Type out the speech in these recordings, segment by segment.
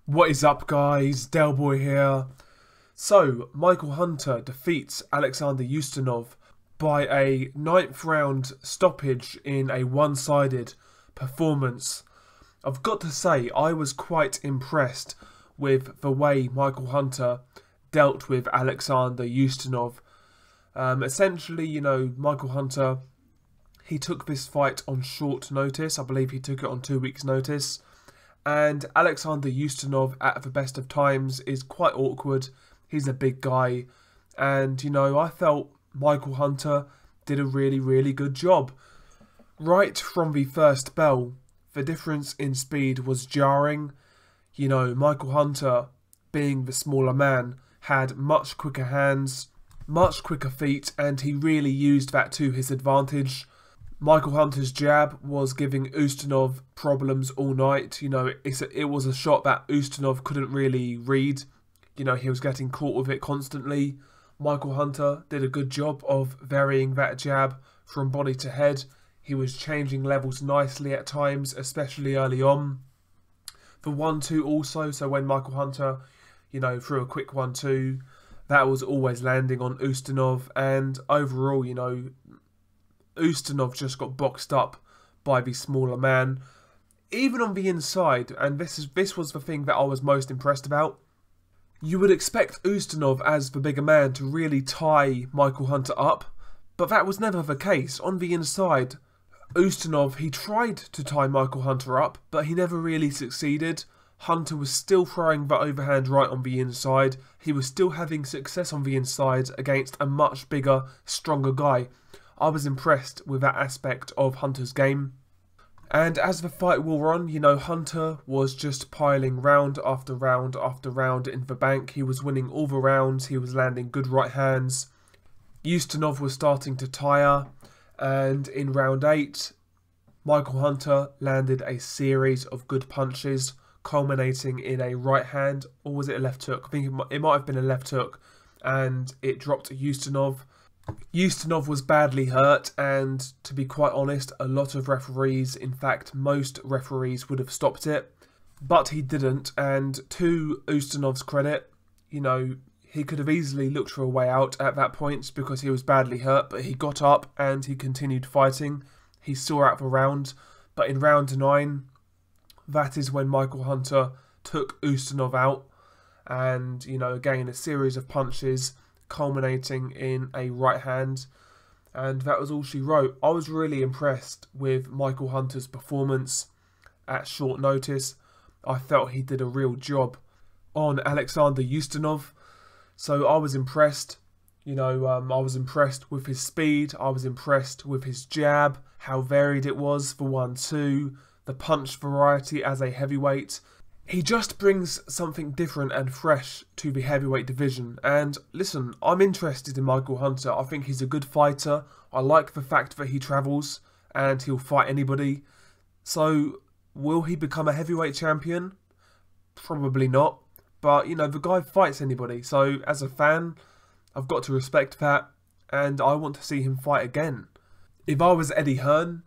What is up, guys? Delboy here. So, Michael Hunter defeats Alexander Ustinov by a 9th round stoppage in a one-sided performance. I've got to say, I was quite impressed with the way Michael Hunter dealt with Alexander Ustinov. Essentially, Michael Hunter, he took this fight on short notice. I believe he took it on 2 weeks' notice. And Alexander Ustinov, at the best of times, is quite awkward. He's a big guy. And, I felt Michael Hunter did a really, really good job. Right from the first bell, the difference in speed was jarring. Michael Hunter, being the smaller man, had much quicker hands, much quicker feet, and he really used that to his advantage. Michael Hunter's jab was giving Ustinov problems all night. It was a shot that Ustinov couldn't really read. He was getting caught with it constantly. Michael Hunter did a good job of varying that jab from body to head. He was changing levels nicely at times, especially early on. The 1-2 also, so when Michael Hunter, threw a quick 1-2, that was always landing on Ustinov. And overall, Ustinov just got boxed up by the smaller man, even on the inside, and this was the thing that I was most impressed about. You would expect Ustinov, as the bigger man, to really tie Michael Hunter up, but that was never the case. On the inside, Ustinov, he tried to tie Michael Hunter up, but he never really succeeded. Hunter was still throwing the overhand right on the inside. He was still having success on the inside against a much bigger, stronger guy. I was impressed with that aspect of Hunter's game. And as the fight wore on, Hunter was just piling round after round after round in the bank. He was winning all the rounds. He was landing good right hands. Ustinov was starting to tire. And in round 8, Michael Hunter landed a series of good punches, culminating in a right hand, or was it a left hook? I think it might have been a left hook. And it dropped Ustinov. Ustinov was badly hurt, and to be quite honest, a lot of referees, in fact most referees, would have stopped it, but he didn't. And to Ustinov's credit, he could have easily looked for a way out at that point because he was badly hurt, but he got up and he continued fighting. He saw out the round, but in round 9, that is when Michael Hunter took Ustinov out, and again a series of punches culminating in a right hand, and that was all she wrote. I was really impressed with Michael Hunter's performance at short notice. I felt he did a real job on Alexander Ustinov, so I was impressed. I was impressed with his speed, I was impressed with his jab, how varied it was for 1-2, the punch variety as a heavyweight. He just brings something different and fresh to the heavyweight division. And listen, I'm interested in Michael Hunter. I think he's a good fighter. I like the fact that he travels and he'll fight anybody. So, will he become a heavyweight champion? Probably not. But, the guy fights anybody. So, as a fan, I've got to respect that. And I want to see him fight again. If I was Eddie Hearn,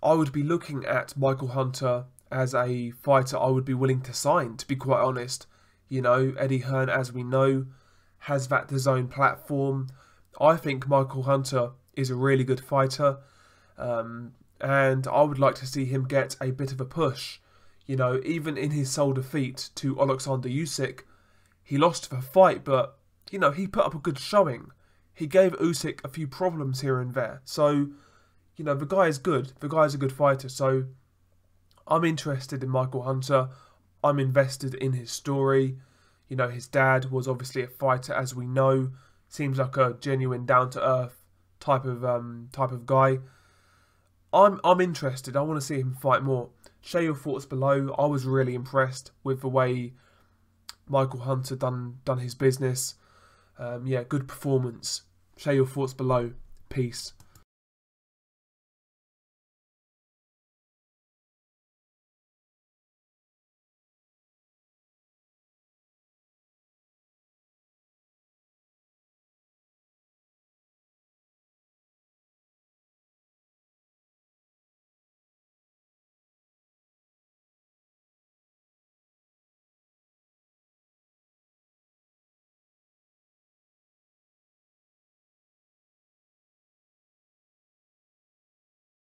I would be looking at Michael Hunter as a fighter I would be willing to sign, to be quite honest. Eddie Hearn, as we know, has that DAZN platform. I think Michael Hunter is a really good fighter, and I would like to see him get a bit of a push. Even in his sole defeat to Alexander Usyk, he lost the fight, but, he put up a good showing. He gave Usyk a few problems here and there. So, the guy is good. The guy is a good fighter, so I'm interested in Michael Hunter. I'm invested in his story. His dad was obviously a fighter, as we know. Seems like a genuine, down-to-earth type of guy. I'm interested. I want to see him fight more. Share your thoughts below. I was really impressed with the way Michael Hunter done his business. Good performance. Share your thoughts below. Peace.